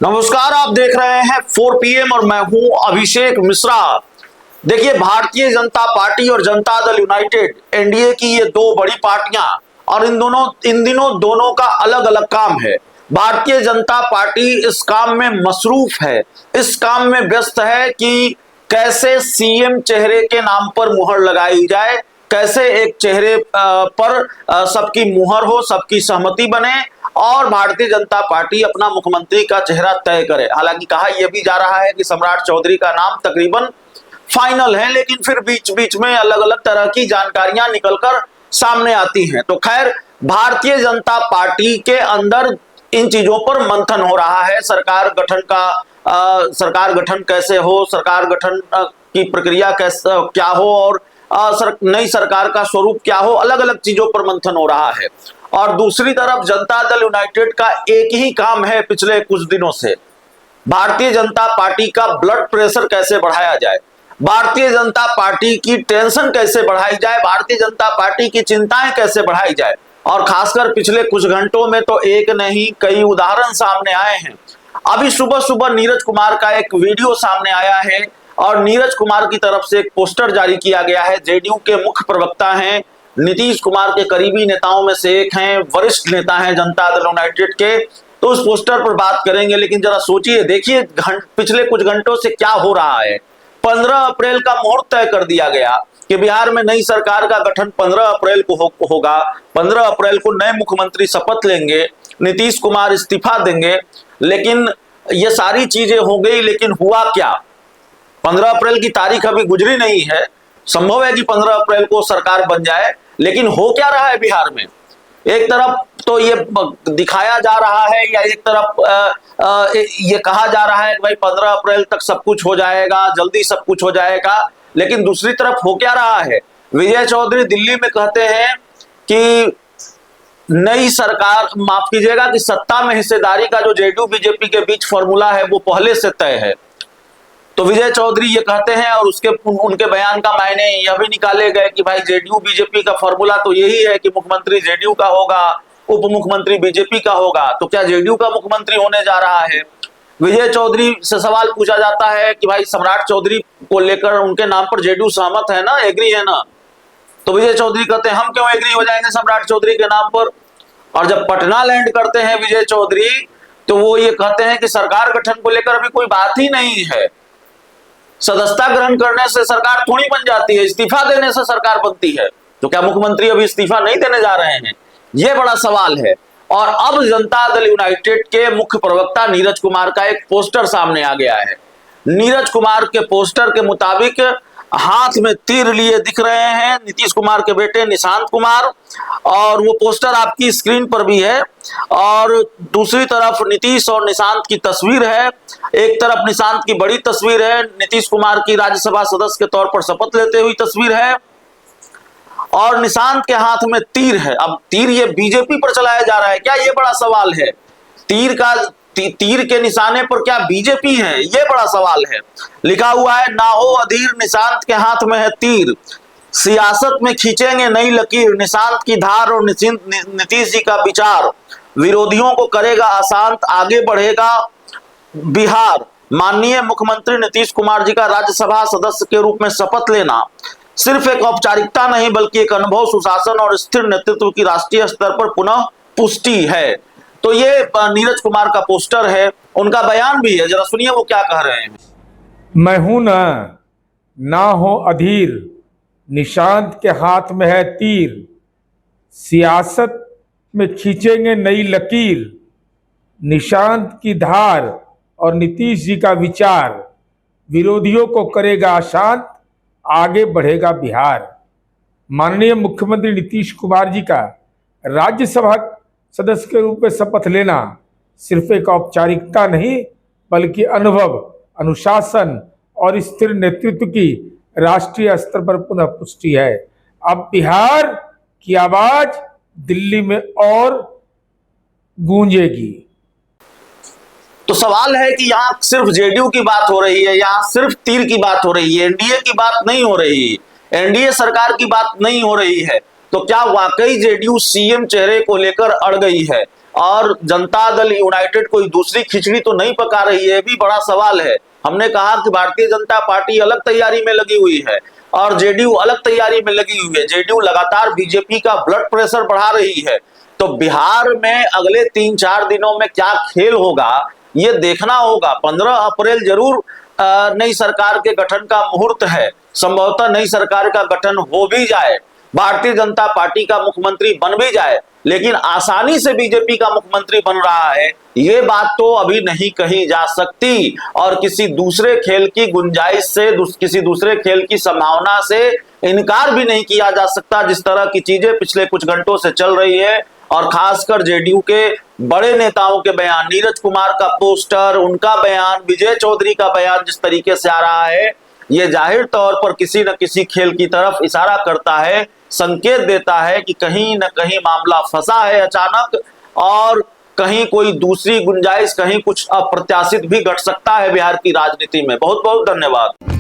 नमस्कार, आप देख रहे हैं 4 PM और मैं हूं अभिषेक मिश्रा। देखिए, भारतीय जनता पार्टी और जनता दल यूनाइटेड एनडीए की ये दो बड़ी पार्टियां और इन दिनों दोनों का अलग अलग काम है। भारतीय जनता पार्टी इस काम में मसरूफ है, इस काम में व्यस्त है कि कैसे सीएम चेहरे के नाम पर मुहर लगाई जाए, कैसे एक चेहरे पर सबकी मुहर हो, सबकी सहमति बने और भारतीय जनता पार्टी अपना मुख्यमंत्री का चेहरा तय करे। हालांकि कहा यह भी जा रहा है कि सम्राट चौधरी का नाम तकरीबन फाइनल है, लेकिन फिर बीच बीच में अलग अलग तरह की जानकारियां निकलकर सामने आती हैं। तो खैर, भारतीय जनता पार्टी के अंदर इन चीजों पर मंथन हो रहा है। सरकार गठन कैसे हो, सरकार गठन की प्रक्रिया कैसे क्या हो और नई सरकार का स्वरूप क्या हो, अलग अलग चीजों पर मंथन हो रहा है। और दूसरी तरफ जनता दल यूनाइटेड का एक ही काम है पिछले कुछ दिनों से, भारतीय जनता पार्टी का ब्लड प्रेशर कैसे बढ़ाया जाए, भारतीय जनता पार्टी की टेंशन कैसे बढ़ाई जाए, भारतीय जनता पार्टी की चिंताएं कैसे बढ़ाई जाए। और खासकर पिछले कुछ घंटों में तो एक नहीं कई उदाहरण सामने आए हैं। अभी सुबह सुबह नीरज कुमार का एक वीडियो सामने आया है और नीरज कुमार की तरफ से एक पोस्टर जारी किया गया है। जेडीयू के मुख्य प्रवक्ता हैं, नीतीश कुमार के करीबी नेताओं में से एक हैं, वरिष्ठ नेता हैं जनता दल यूनाइटेड के। तो उस पोस्टर पर बात करेंगे, लेकिन जरा सोचिए, देखिए पिछले कुछ घंटों से क्या हो रहा है। 15 अप्रैल का मुहूर्त तय कर दिया गया कि बिहार में नई सरकार का गठन 15 अप्रैल को होगा। 15 अप्रैल को नए मुख्यमंत्री शपथ लेंगे, नीतीश कुमार इस्तीफा देंगे। लेकिन ये सारी चीजें हो गई, लेकिन हुआ क्या? 15 अप्रैल की तारीख अभी गुजरी नहीं है। संभव है कि 15 अप्रैल को सरकार बन जाए, लेकिन हो क्या रहा है बिहार में? एक तरफ तो ये दिखाया जा रहा है या एक तरफ ये कहा जा रहा है कि भाई 15 अप्रैल तक सब कुछ हो जाएगा, जल्दी सब कुछ हो जाएगा। लेकिन दूसरी तरफ हो क्या रहा है? विजय चौधरी दिल्ली में कहते हैं कि नई सरकार, माफ कीजिएगा, कि सत्ता में हिस्सेदारी का जो जेडीयू बीजेपी के बीच फॉर्मूला है वो पहले से तय है। तो विजय चौधरी ये कहते हैं और उनके बयान का मायने यह भी निकाले गए कि भाई जेडीयू बीजेपी का फॉर्मूला तो यही है कि मुख्यमंत्री जेडीयू का होगा, उप मुख्यमंत्री बीजेपी का होगा। तो क्या जेडीयू का मुख्यमंत्री होने जा रहा है? विजय चौधरी से सवाल पूछा जाता है कि भाई सम्राट चौधरी को लेकर उनके नाम पर जेडीयू सहमत है ना, एग्री है ना? तो विजय चौधरी कहते हैं हम क्यों एग्री हो जाएंगे सम्राट चौधरी के नाम पर। और जब पटना लैंड करते हैं विजय चौधरी, तो वो ये कहते हैं कि सरकार गठन को लेकर अभी कोई बात ही नहीं है। सदस्यता ग्रहण करने से सरकार थोड़ी बन जाती है, इस्तीफा देने से सरकार बनती है। तो क्या मुख्यमंत्री अभी इस्तीफा नहीं देने जा रहे हैं? यह बड़ा सवाल है। और अब जनता दल यूनाइटेड के मुख्य प्रवक्ता नीरज कुमार का एक पोस्टर सामने आ गया है। नीरज कुमार के पोस्टर के मुताबिक हाथ में तीर लिए दिख रहे हैं नीतीश कुमार के बेटे निशांत कुमार, और वो पोस्टर आपकी स्क्रीन पर भी है। और दूसरी तरफ नीतीश और निशांत की तस्वीर है। एक तरफ निशांत की बड़ी तस्वीर है, नीतीश कुमार की राज्यसभा सदस्य के तौर पर शपथ लेते हुई तस्वीर है, और निशांत के हाथ में तीर है। अब तीर ये बीजेपी पर चलाया जा रहा है क्या? ये बड़ा सवाल है। तीर के निशाने पर क्या बीजेपी है? ये बड़ा सवाल है। लिखा हुआ है ना हो अधीर, निशांत के हाथ में है तीर, सियासत में खींचेंगे नई लकीर, निशांत की धार और नीतीश जी का विचार, विरोधियों को करेगा अशांत, आगे बढ़ेगा बिहार। माननीय मुख्यमंत्री नीतीश कुमार जी का राज्यसभा सदस्य के रूप में शपथ लेना सिर्फ एक औपचारिकता नहीं, बल्कि एक अनुभव, सुशासन और स्थिर नेतृत्व की राष्ट्रीय स्तर पर पुनः पुष्टि है। तो ये नीरज कुमार का पोस्टर है, उनका बयान भी है, जरा सुनिए वो क्या कह रहे हैं। मैं हूं ना हो अधीर, निशांत के हाथ में है तीर, सियासत में खींचेंगे नई लकीर, निशांत की धार और नीतीश जी का विचार, विरोधियों को करेगा अशांत, आगे बढ़ेगा बिहार। माननीय मुख्यमंत्री नीतीश कुमार जी का राज्यसभा सदस्य के रूप में शपथ लेना सिर्फ एक औपचारिकता नहीं, बल्कि अनुभव, अनुशासन और स्थिर नेतृत्व की राष्ट्रीय स्तर पर पुनः पुष्टि है। अब बिहार की आवाज दिल्ली में और गूंजेगी। तो सवाल है कि यहाँ सिर्फ जेडीयू की बात हो रही है, यहाँ सिर्फ तीर की बात हो रही है, एनडीए की बात नहीं हो रही, एनडीए सरकार की बात नहीं हो रही है। तो क्या वाकई जेडीयू सीएम चेहरे को लेकर अड़ गई है और जनता दल यूनाइटेड कोई दूसरी खिचड़ी तो नहीं पका रही है, ये भी बड़ा सवाल है। हमने कहा कि भारतीय जनता पार्टी अलग तैयारी में लगी हुई है और जेडीयू अलग तैयारी में लगी हुई है। जेडीयू लगातार बीजेपी का ब्लड प्रेशर बढ़ा रही है। तो बिहार में अगले 3-4 दिनों में क्या खेल होगा ये देखना होगा। 15 अप्रैल जरूर नई सरकार के गठन का मुहूर्त है। संभवतः नई सरकार का गठन हो भी जाए, भारतीय जनता पार्टी का मुख्यमंत्री बन भी जाए, लेकिन आसानी से बीजेपी का मुख्यमंत्री बन रहा है ये बात तो अभी नहीं कही जा सकती। और किसी दूसरे खेल की गुंजाइश से, किसी दूसरे खेल की संभावना से इनकार भी नहीं किया जा सकता। जिस तरह की चीजें पिछले कुछ घंटों से चल रही है और खासकर जेडीयू के बड़े नेताओं के बयान, नीरज कुमार का पोस्टर, उनका बयान, विजय चौधरी का बयान जिस तरीके से आ रहा है, ये जाहिर तौर पर किसी न किसी खेल की तरफ इशारा करता है, संकेत देता है कि कहीं न कहीं मामला फंसा है अचानक और कहीं कोई दूसरी गुंजाइश, कहीं कुछ अप्रत्याशित भी घट सकता है बिहार की राजनीति में। बहुत बहुत धन्यवाद।